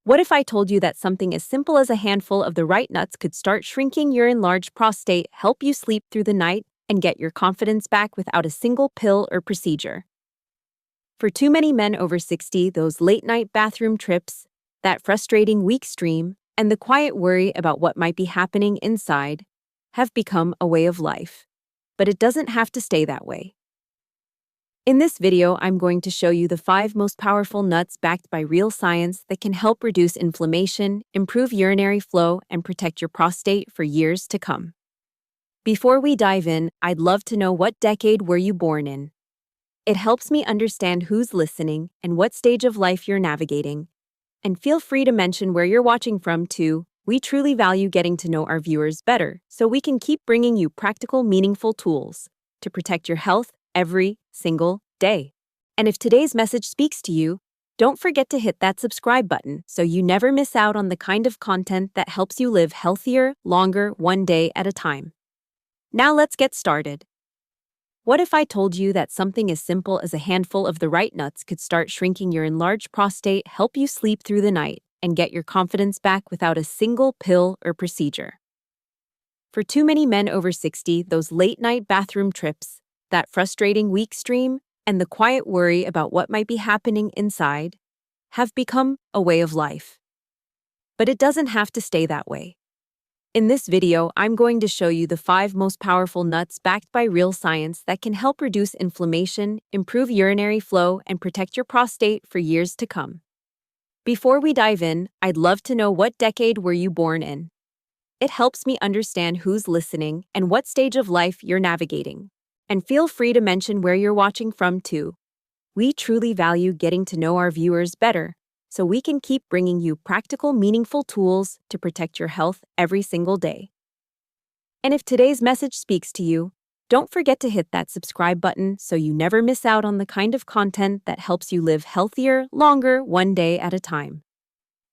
What if I told you that something as simple as a handful of the right nuts could start shrinking your enlarged prostate, help you sleep through the night, and get your confidence back without a single pill or procedure? For too many men over 60, those late-night bathroom trips, that frustrating weak stream, and the quiet worry about what might be happening inside have become a way of life. But it doesn't have to stay that way. In this video, I'm going to show you the 5 most powerful nuts backed by real science that can help reduce inflammation, improve urinary flow, and protect your prostate for years to come. Before we dive in, I'd love to know, what decade were you born in? It helps me understand who's listening and what stage of life you're navigating. And feel free to mention where you're watching from too. We truly value getting to know our viewers better so we can keep bringing you practical, meaningful tools to protect your health every single day. And if today's message speaks to you, don't forget to hit that subscribe button so you never miss out on the kind of content that helps you live healthier, longer, one day at a time. Now let's get started. What if I told you that something as simple as a handful of the right nuts could start shrinking your enlarged prostate, help you sleep through the night, and get your confidence back without a single pill or procedure? For too many men over 60, those late-night bathroom trips, that frustrating weak stream, and the quiet worry about what might be happening inside have become a way of life. But it doesn't have to stay that way. In this video, I'm going to show you the 5 most powerful nuts backed by real science that can help reduce inflammation, improve urinary flow, and protect your prostate for years to come. Before we dive in, I'd love to know, what decade were you born in? It helps me understand who's listening and what stage of life you're navigating. And feel free to mention where you're watching from too. We truly value getting to know our viewers better so we can keep bringing you practical, meaningful tools to protect your health every single day. And if today's message speaks to you, don't forget to hit that subscribe button so you never miss out on the kind of content that helps you live healthier, longer, one day at a time.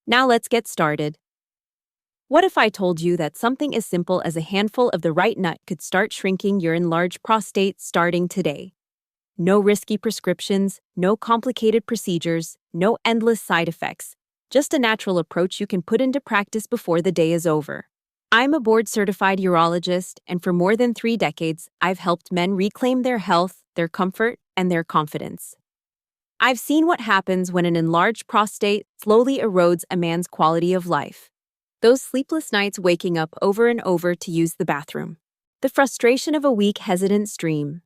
Now let's get started. What if I told you that something as simple as a handful of the right nut could start shrinking your enlarged prostate starting today? No risky prescriptions, no complicated procedures, no endless side effects, just a natural approach you can put into practice before the day is over. I'm a board-certified urologist, and for more than 3 decades, I've helped men reclaim their health, their comfort, and their confidence. I've seen what happens when an enlarged prostate slowly erodes a man's quality of life. Those sleepless nights waking up over and over to use the bathroom. The frustration of a weak, hesitant stream.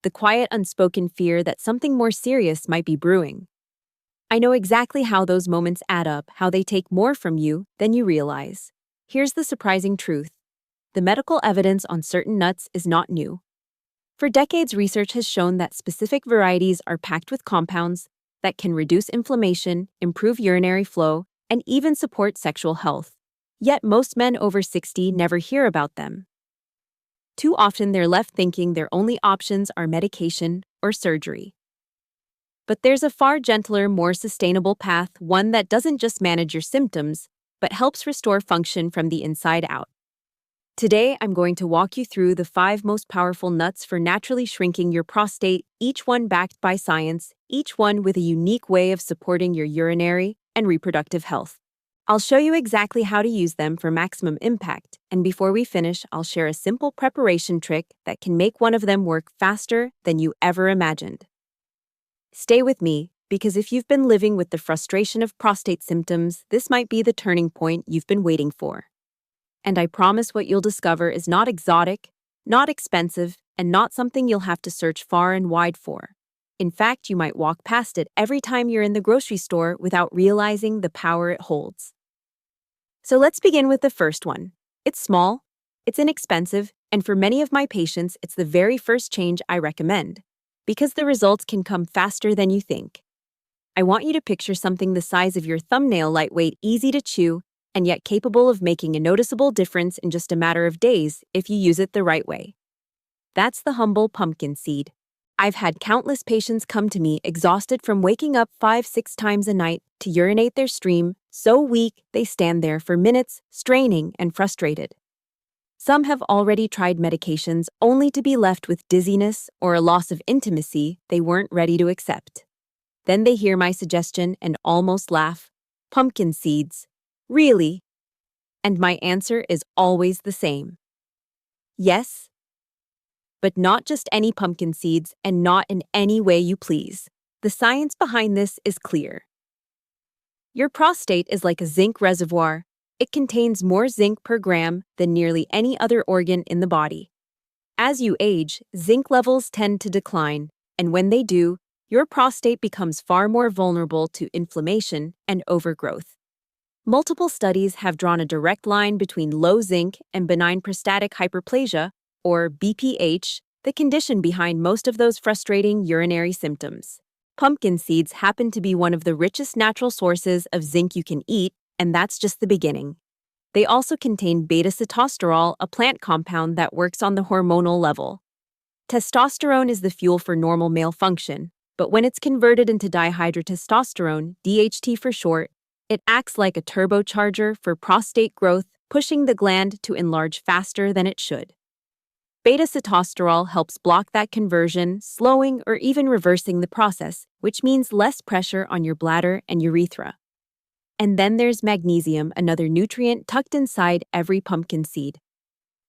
The quiet, unspoken fear that something more serious might be brewing. I know exactly how those moments add up, how they take more from you than you realize. Here's the surprising truth. The medical evidence on certain nuts is not new. For decades, research has shown that specific varieties are packed with compounds that can reduce inflammation, improve urinary flow, and even support sexual health. Yet most men over 60 never hear about them. Too often they're left thinking their only options are medication or surgery. But there's a far gentler, more sustainable path, one that doesn't just manage your symptoms, but helps restore function from the inside out. Today, I'm going to walk you through the 5 most powerful nuts for naturally shrinking your prostate, each one backed by science, each one with a unique way of supporting your urinary and reproductive health. I'll show you exactly how to use them for maximum impact, and before we finish, I'll share a simple preparation trick that can make one of them work faster than you ever imagined. Stay with me, because if you've been living with the frustration of prostate symptoms, this might be the turning point you've been waiting for. And I promise what you'll discover is not exotic, not expensive, and not something you'll have to search far and wide for. In fact, you might walk past it every time you're in the grocery store without realizing the power it holds. So let's begin with the first one. It's small, it's inexpensive, and for many of my patients, it's the very first change I recommend, because the results can come faster than you think. I want you to picture something the size of your thumbnail, lightweight, easy to chew, and yet capable of making a noticeable difference in just a matter of days if you use it the right way. That's the humble pumpkin seed. I've had countless patients come to me exhausted from waking up 5-6 times a night to urinate their stream, so weak they stand there for minutes, straining and frustrated. Some have already tried medications only to be left with dizziness or a loss of intimacy they weren't ready to accept. Then they hear my suggestion and almost laugh. Pumpkin seeds. Really? And my answer is always the same. Yes, but not just any pumpkin seeds and not in any way you please. The science behind this is clear. Your prostate is like a zinc reservoir. It contains more zinc per gram than nearly any other organ in the body. As you age, zinc levels tend to decline, and when they do, your prostate becomes far more vulnerable to inflammation and overgrowth. Multiple studies have drawn a direct line between low zinc and benign prostatic hyperplasia, or BPH, the condition behind most of those frustrating urinary symptoms. Pumpkin seeds happen to be one of the richest natural sources of zinc you can eat, and that's just the beginning. They also contain beta-sitosterol, a plant compound that works on the hormonal level. Testosterone is the fuel for normal male function, but when it's converted into dihydrotestosterone, DHT for short, it acts like a turbocharger for prostate growth, pushing the gland to enlarge faster than it should. Beta-sitosterol helps block that conversion, slowing or even reversing the process, which means less pressure on your bladder and urethra. And then there's magnesium, another nutrient tucked inside every pumpkin seed.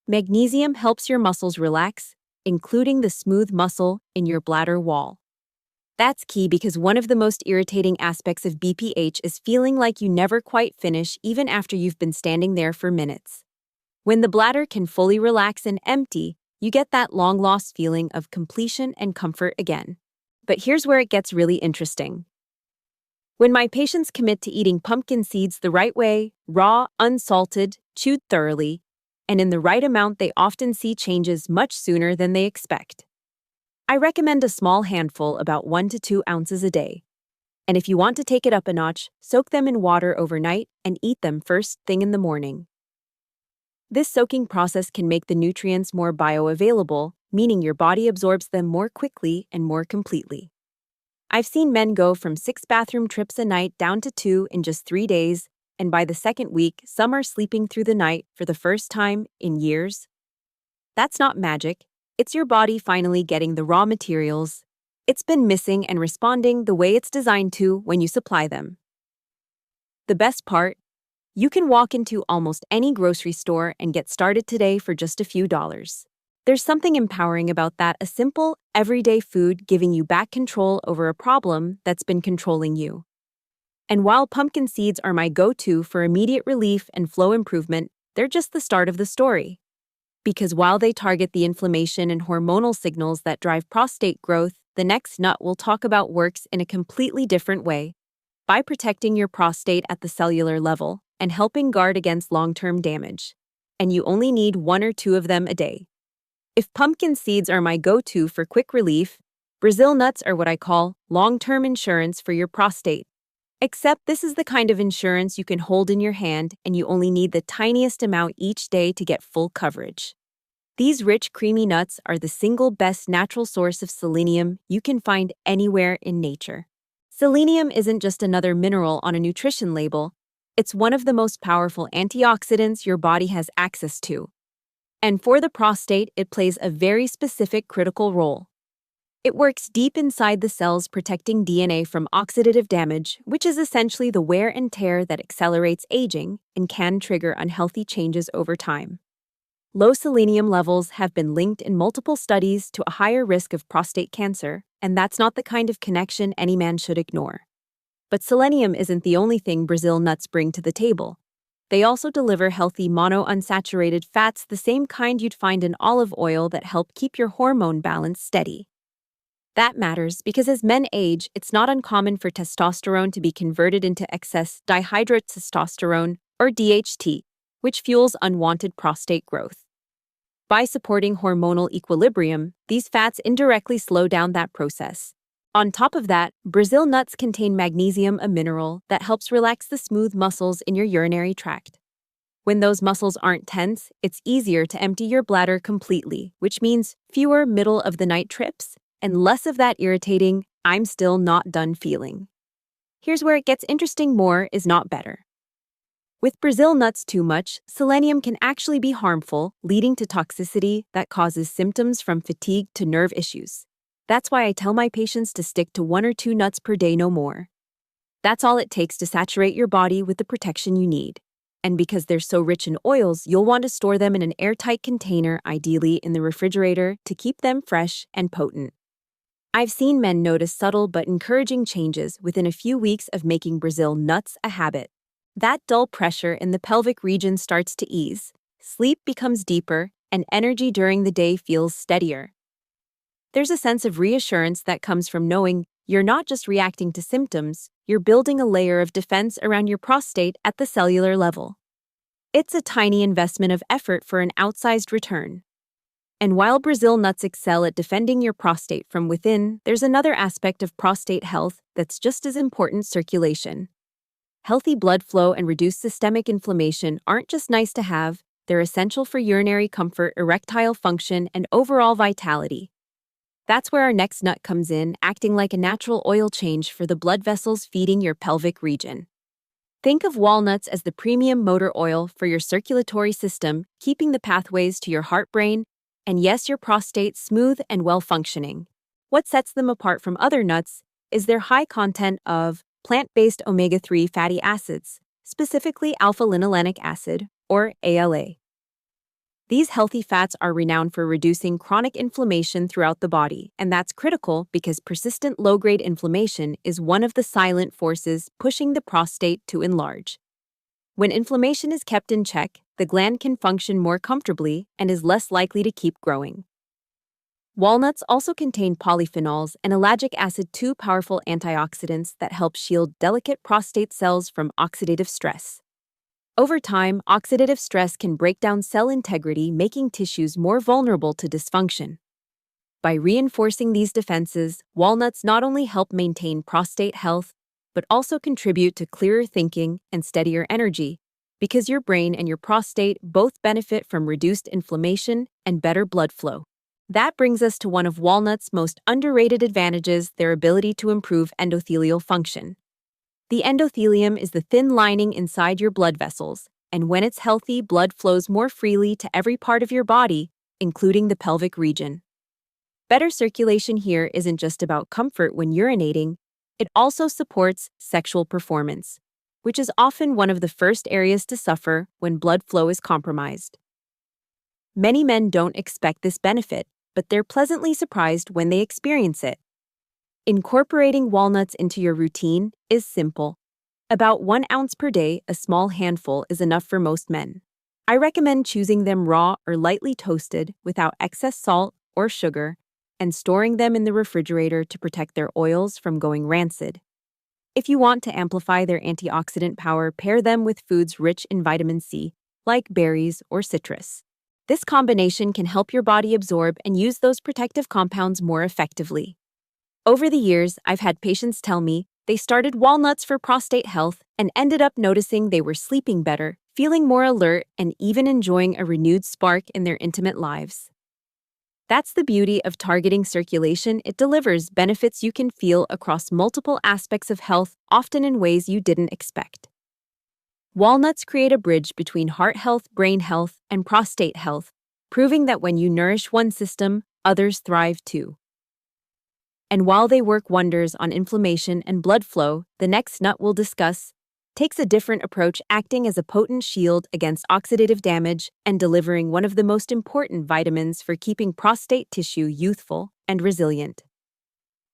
Magnesium helps your muscles relax, including the smooth muscle in your bladder wall. That's key because one of the most irritating aspects of BPH is feeling like you never quite finish even after you've been standing there for minutes. When the bladder can fully relax and empty, you get that long-lost feeling of completion and comfort again. But here's where it gets really interesting. When my patients commit to eating pumpkin seeds the right way, raw, unsalted, chewed thoroughly, and in the right amount, they often see changes much sooner than they expect. I recommend a small handful, about 1 to 2 ounces a day. And if you want to take it up a notch, soak them in water overnight and eat them first thing in the morning. This soaking process can make the nutrients more bioavailable, meaning your body absorbs them more quickly and more completely. I've seen men go from 6 bathroom trips a night down to 2 in just 3 days, and by the second week, some are sleeping through the night for the first time in years. That's not magic. It's your body finally getting the raw materials it's been missing and responding the way it's designed to when you supply them. The best part? You can walk into almost any grocery store and get started today for just a few dollars. There's something empowering about that, a simple, everyday food giving you back control over a problem that's been controlling you. And while pumpkin seeds are my go-to for immediate relief and flow improvement, they're just the start of the story. Because while they target the inflammation and hormonal signals that drive prostate growth, the next nut we'll talk about works in a completely different way, by protecting your prostate at the cellular level and helping guard against long-term damage. And you only need 1 or 2 of them a day. If pumpkin seeds are my go-to for quick relief, Brazil nuts are what I call long-term insurance for your prostate. Except this is the kind of insurance you can hold in your hand and you only need the tiniest amount each day to get full coverage. These rich, creamy nuts are the single best natural source of selenium you can find anywhere in nature. Selenium isn't just another mineral on a nutrition label, it's one of the most powerful antioxidants your body has access to. And for the prostate, it plays a very specific critical role. It works deep inside the cells, protecting DNA from oxidative damage, which is essentially the wear and tear that accelerates aging and can trigger unhealthy changes over time. Low selenium levels have been linked in multiple studies to a higher risk of prostate cancer, and that's not the kind of connection any man should ignore. But selenium isn't the only thing Brazil nuts bring to the table. They also deliver healthy monounsaturated fats, the same kind you'd find in olive oil, that help keep your hormone balance steady. That matters because as men age, it's not uncommon for testosterone to be converted into excess dihydrotestosterone, or DHT, which fuels unwanted prostate growth. By supporting hormonal equilibrium, these fats indirectly slow down that process. On top of that, Brazil nuts contain magnesium, a mineral that helps relax the smooth muscles in your urinary tract. When those muscles aren't tense, it's easier to empty your bladder completely, which means fewer middle-of-the-night trips and less of that irritating, "I'm still not done" feeling. Here's where it gets interesting: more is not better. With Brazil nuts too much, selenium can actually be harmful, leading to toxicity that causes symptoms from fatigue to nerve issues. That's why I tell my patients to stick to 1 or 2 nuts per day, no more. That's all it takes to saturate your body with the protection you need. And because they're so rich in oils, you'll want to store them in an airtight container, ideally in the refrigerator, to keep them fresh and potent. I've seen men notice subtle but encouraging changes within a few weeks of making Brazil nuts a habit. That dull pressure in the pelvic region starts to ease, sleep becomes deeper, and energy during the day feels steadier. There's a sense of reassurance that comes from knowing you're not just reacting to symptoms, you're building a layer of defense around your prostate at the cellular level. It's a tiny investment of effort for an outsized return. And while Brazil nuts excel at defending your prostate from within, there's another aspect of prostate health that's just as important: circulation. Healthy blood flow and reduced systemic inflammation aren't just nice to have, they're essential for urinary comfort, erectile function, and overall vitality. That's where our next nut comes in, acting like a natural oil change for the blood vessels feeding your pelvic region. Think of walnuts as the premium motor oil for your circulatory system, keeping the pathways to your heart-brain, and yes, your prostate smooth and well-functioning. What sets them apart from other nuts is their high content of plant-based omega-3 fatty acids, specifically alpha-linolenic acid, or ALA. These healthy fats are renowned for reducing chronic inflammation throughout the body, and that's critical because persistent low-grade inflammation is one of the silent forces pushing the prostate to enlarge. When inflammation is kept in check, the gland can function more comfortably and is less likely to keep growing. Walnuts also contain polyphenols and ellagic acid, two powerful antioxidants that help shield delicate prostate cells from oxidative stress. Over time, oxidative stress can break down cell integrity, making tissues more vulnerable to dysfunction. By reinforcing these defenses, walnuts not only help maintain prostate health, but also contribute to clearer thinking and steadier energy, because your brain and your prostate both benefit from reduced inflammation and better blood flow. That brings us to one of walnuts' most underrated advantages: their ability to improve endothelial function. The endothelium is the thin lining inside your blood vessels, and when it's healthy, blood flows more freely to every part of your body, including the pelvic region. Better circulation here isn't just about comfort when urinating, it also supports sexual performance, which is often one of the first areas to suffer when blood flow is compromised. Many men don't expect this benefit, but they're pleasantly surprised when they experience it. Incorporating walnuts into your routine is simple. About 1 ounce per day, a small handful is enough for most men. I recommend choosing them raw or lightly toasted without excess salt or sugar, and storing them in the refrigerator to protect their oils from going rancid. If you want to amplify their antioxidant power, pair them with foods rich in vitamin C, like berries or citrus. This combination can help your body absorb and use those protective compounds more effectively. Over the years, I've had patients tell me they started walnuts for prostate health and ended up noticing they were sleeping better, feeling more alert, and even enjoying a renewed spark in their intimate lives. That's the beauty of targeting circulation. It delivers benefits you can feel across multiple aspects of health, often in ways you didn't expect. Walnuts create a bridge between heart health, brain health, and prostate health, proving that when you nourish one system, others thrive too. And while they work wonders on inflammation and blood flow, the next nut we'll discuss takes a different approach, acting as a potent shield against oxidative damage and delivering one of the most important vitamins for keeping prostate tissue youthful and resilient.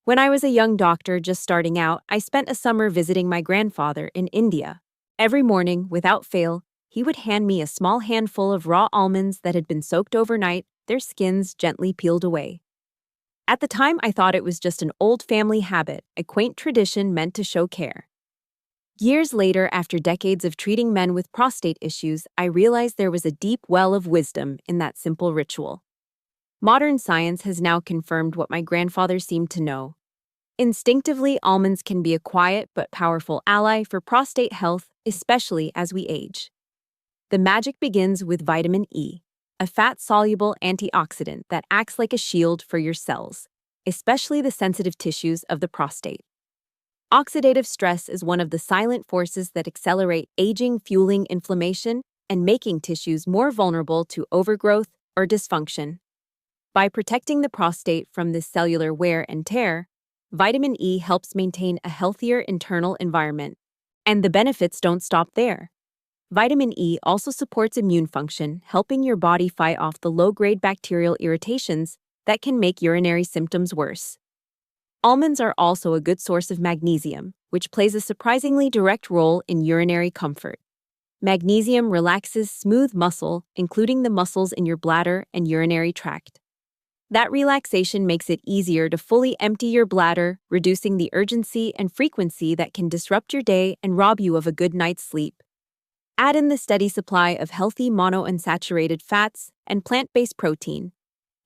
When I was a young doctor just starting out, I spent a summer visiting my grandfather in India. Every morning, without fail, he would hand me a small handful of raw almonds that had been soaked overnight, their skins gently peeled away. At the time, I thought it was just an old family habit, a quaint tradition meant to show care. Years later, after decades of treating men with prostate issues, I realized there was a deep well of wisdom in that simple ritual. Modern science has now confirmed what my grandfather seemed to know. Instinctively, almonds can be a quiet but powerful ally for prostate health, especially as we age. The magic begins with vitamin E, a fat-soluble antioxidant that acts like a shield for your cells, especially the sensitive tissues of the prostate. Oxidative stress is one of the silent forces that accelerate aging, fueling inflammation, and making tissues more vulnerable to overgrowth or dysfunction. By protecting the prostate from this cellular wear and tear, Vitamin E helps maintain a healthier internal environment. And the benefits don't stop there. Vitamin E also supports immune function, helping your body fight off the low-grade bacterial irritations that can make urinary symptoms worse. Almonds are also a good source of magnesium, which plays a surprisingly direct role in urinary comfort. Magnesium relaxes smooth muscle, including the muscles in your bladder and urinary tract. That relaxation makes it easier to fully empty your bladder, reducing the urgency and frequency that can disrupt your day and rob you of a good night's sleep. Add in the steady supply of healthy monounsaturated fats and plant-based protein,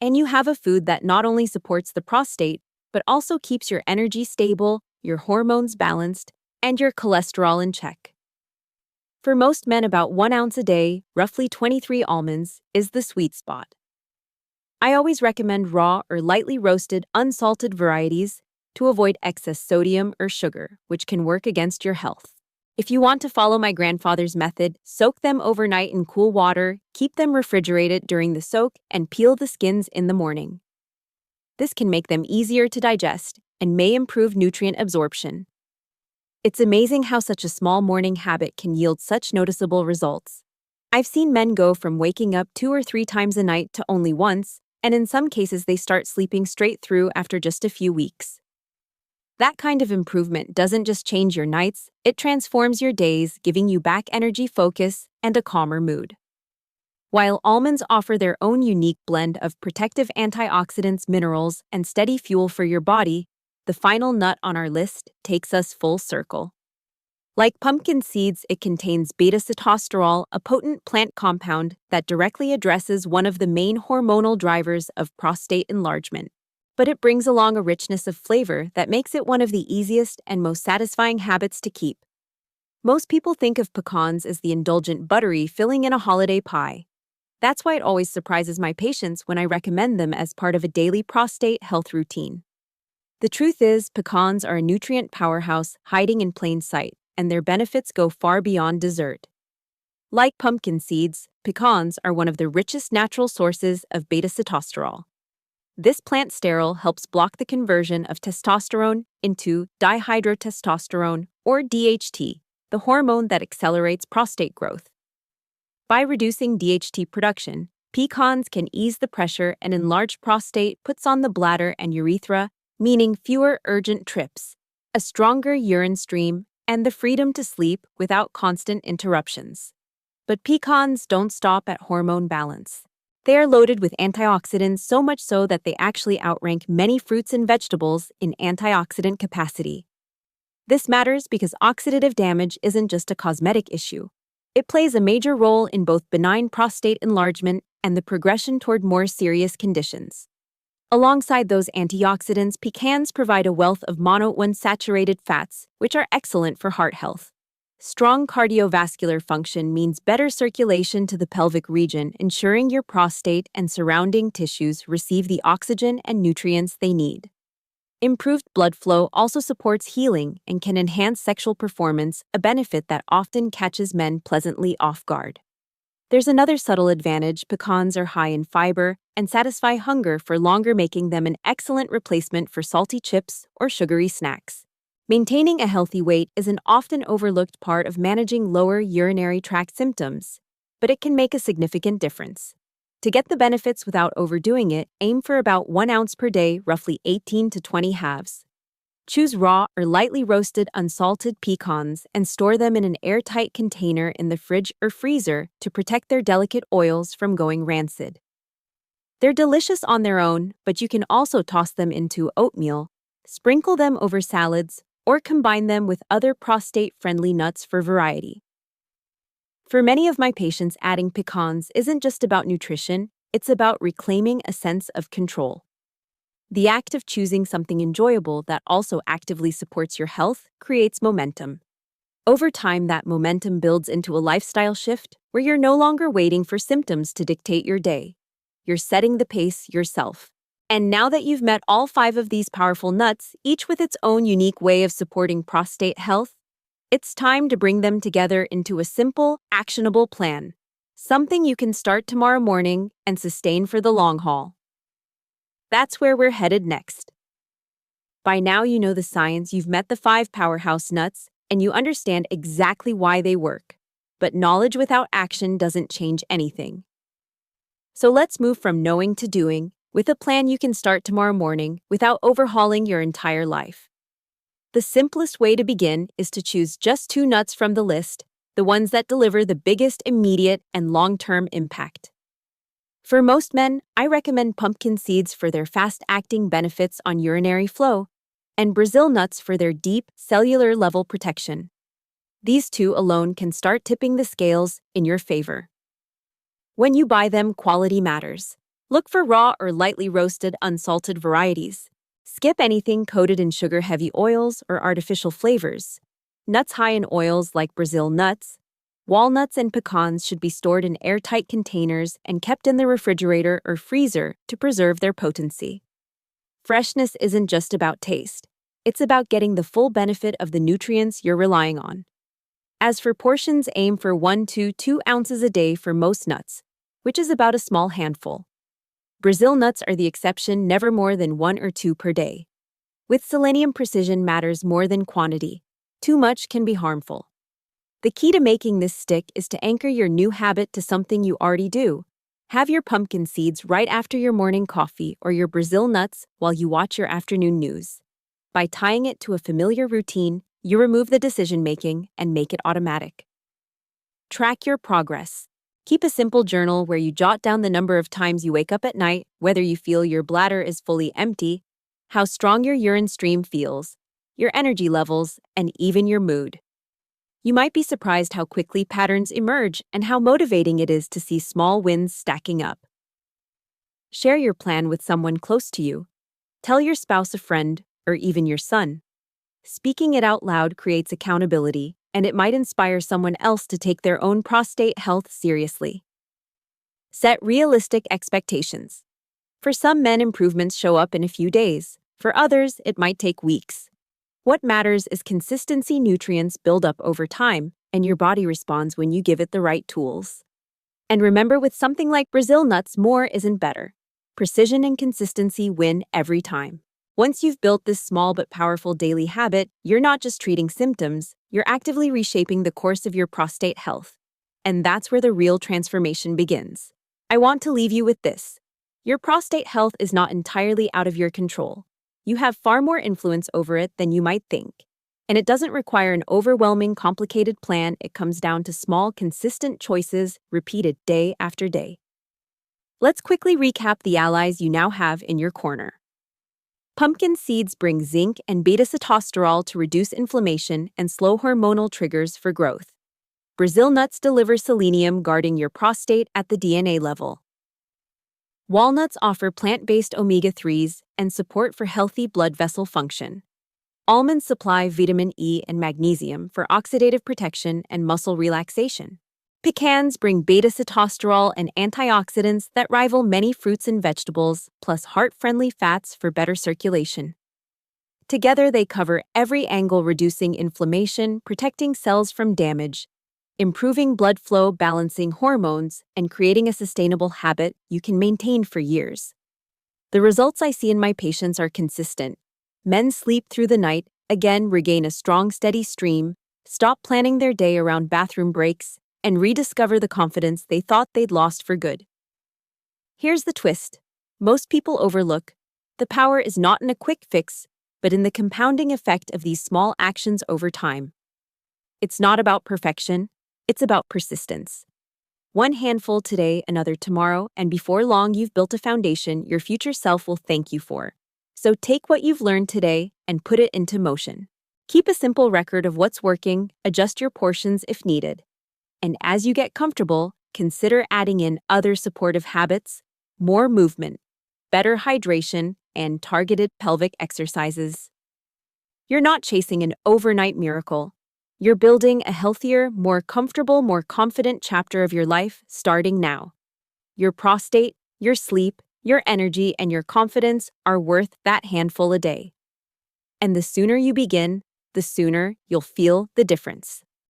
and you have a food that not only supports the prostate, but also keeps your energy stable, your hormones balanced, and your cholesterol in check. For most men, about 1 ounce a day, roughly 23 almonds, is the sweet spot. I always recommend raw or lightly roasted, unsalted varieties to avoid excess sodium or sugar, which can work against your health. If you want to follow my grandfather's method, soak them overnight in cool water, keep them refrigerated during the soak, and peel the skins in the morning. This can make them easier to digest and may improve nutrient absorption. It's amazing how such a small morning habit can yield such noticeable results. I've seen men go from waking up 2 or 3 times a night to only once, and in some cases they start sleeping straight through after just a few weeks. That kind of improvement doesn't just change your nights, it transforms your days, giving you back energy, focus, and a calmer mood. While almonds offer their own unique blend of protective antioxidants, minerals, and steady fuel for your body, the final nut on our list takes us full circle. Like pumpkin seeds, it contains beta-sitosterol, a potent plant compound that directly addresses one of the main hormonal drivers of prostate enlargement. But it brings along a richness of flavor that makes it one of the easiest and most satisfying habits to keep. Most people think of pecans as the indulgent buttery filling in a holiday pie. That's why it always surprises my patients when I recommend them as part of a daily prostate health routine. The truth is, pecans are a nutrient powerhouse hiding in plain sight, and their benefits go far beyond dessert. Like pumpkin seeds, pecans are one of the richest natural sources of beta-sitosterol. This plant sterol helps block the conversion of testosterone into dihydrotestosterone, or DHT, the hormone that accelerates prostate growth. By reducing DHT production, pecans can ease the pressure an enlarged prostate puts on the bladder and urethra, meaning fewer urgent trips, a stronger urine stream, and the freedom to sleep without constant interruptions. But pecans don't stop at hormone balance. They are loaded with antioxidants, so much so that they actually outrank many fruits and vegetables in antioxidant capacity. This matters because oxidative damage isn't just a cosmetic issue. It plays a major role in both benign prostate enlargement and the progression toward more serious conditions. Alongside those antioxidants, pecans provide a wealth of monounsaturated fats, which are excellent for heart health. Strong cardiovascular function means better circulation to the pelvic region, ensuring your prostate and surrounding tissues receive the oxygen and nutrients they need. Improved blood flow also supports healing and can enhance sexual performance, a benefit that often catches men pleasantly off guard. There's another subtle advantage: pecans are high in fiber and satisfy hunger for longer, making them an excellent replacement for salty chips or sugary snacks. Maintaining a healthy weight is an often overlooked part of managing lower urinary tract symptoms, but it can make a significant difference. To get the benefits without overdoing it, aim for about 1 ounce per day, roughly 18 to 20 halves. Choose raw or lightly roasted unsalted pecans and store them in an airtight container in the fridge or freezer to protect their delicate oils from going rancid. They're delicious on their own, but you can also toss them into oatmeal, sprinkle them over salads, or combine them with other prostate-friendly nuts for variety. For many of my patients, adding pecans isn't just about nutrition, it's about reclaiming a sense of control. The act of choosing something enjoyable that also actively supports your health creates momentum. Over time, that momentum builds into a lifestyle shift where you're no longer waiting for symptoms to dictate your day. You're setting the pace yourself. And now that you've met all 5 of these powerful nuts, each with its own unique way of supporting prostate health, it's time to bring them together into a simple, actionable plan. Something you can start tomorrow morning and sustain for the long haul. That's where we're headed next. By now you know the science, you've met the 5 powerhouse nuts, and you understand exactly why they work. But knowledge without action doesn't change anything. So let's move from knowing to doing, with a plan you can start tomorrow morning without overhauling your entire life. The simplest way to begin is to choose just 2 nuts from the list, the ones that deliver the biggest immediate and long-term impact. For most men, I recommend pumpkin seeds for their fast-acting benefits on urinary flow, and Brazil nuts for their deep, cellular-level protection. These 2 alone can start tipping the scales in your favor. When you buy them, quality matters. Look for raw or lightly roasted, unsalted varieties. Skip anything coated in sugar-heavy oils or artificial flavors. Nuts high in oils like Brazil nuts, walnuts, and pecans should be stored in airtight containers and kept in the refrigerator or freezer to preserve their potency. Freshness isn't just about taste. It's about getting the full benefit of the nutrients you're relying on. As for portions, aim for 1 to 2 ounces a day for most nuts, which is about a small handful. Brazil nuts are the exception, never more than 1 or 2 per day. With selenium, precision matters more than quantity. Too much can be harmful. The key to making this stick is to anchor your new habit to something you already do. Have your pumpkin seeds right after your morning coffee or your Brazil nuts while you watch your afternoon news. By tying it to a familiar routine, you remove the decision-making and make it automatic. Track your progress. Keep a simple journal where you jot down the number of times you wake up at night, whether you feel your bladder is fully empty, how strong your urine stream feels, your energy levels, and even your mood. You might be surprised how quickly patterns emerge and how motivating it is to see small wins stacking up. Share your plan with someone close to you. Tell your spouse, a friend, or even your son. Speaking it out loud creates accountability, and it might inspire someone else to take their own prostate health seriously. Set realistic expectations. For some men, improvements show up in a few days. For others, it might take weeks. What matters is consistency. Nutrients build up over time, and your body responds when you give it the right tools. And remember, with something like Brazil nuts, more isn't better. Precision and consistency win every time. Once you've built this small but powerful daily habit, you're not just treating symptoms, you're actively reshaping the course of your prostate health. And that's where the real transformation begins. I want to leave you with this. Your prostate health is not entirely out of your control. You have far more influence over it than you might think. And it doesn't require an overwhelming, complicated plan. It comes down to small, consistent choices repeated day after day. Let's quickly recap the allies you now have in your corner. Pumpkin seeds bring zinc and beta-sitosterol to reduce inflammation and slow hormonal triggers for growth. Brazil nuts deliver selenium, guarding your prostate at the DNA level. Walnuts offer plant-based omega-3s and support for healthy blood vessel function. Almonds supply vitamin E and magnesium for oxidative protection and muscle relaxation. Pecans bring beta-sitosterol and antioxidants that rival many fruits and vegetables, plus heart-friendly fats for better circulation. Together, they cover every angle, reducing inflammation, protecting cells from damage, improving blood flow, balancing hormones, and creating a sustainable habit you can maintain for years. The results I see in my patients are consistent. Men sleep through the night, again regain a strong, steady stream, stop planning their day around bathroom breaks, and rediscover the confidence they thought they'd lost for good. Here's the twist. Most people overlook. The power is not in a quick fix, but in the compounding effect of these small actions over time. It's not about perfection. It's about persistence. One handful today, another tomorrow, and before long you've built a foundation your future self will thank you for. So take what you've learned today and put it into motion. Keep a simple record of what's working, adjust your portions if needed. And as you get comfortable, consider adding in other supportive habits, more movement, better hydration, and targeted pelvic exercises. You're not chasing an overnight miracle. You're building a healthier, more comfortable, more confident chapter of your life starting now. Your prostate, your sleep, your energy, and your confidence are worth that handful a day. And the sooner you begin, the sooner you'll feel the difference.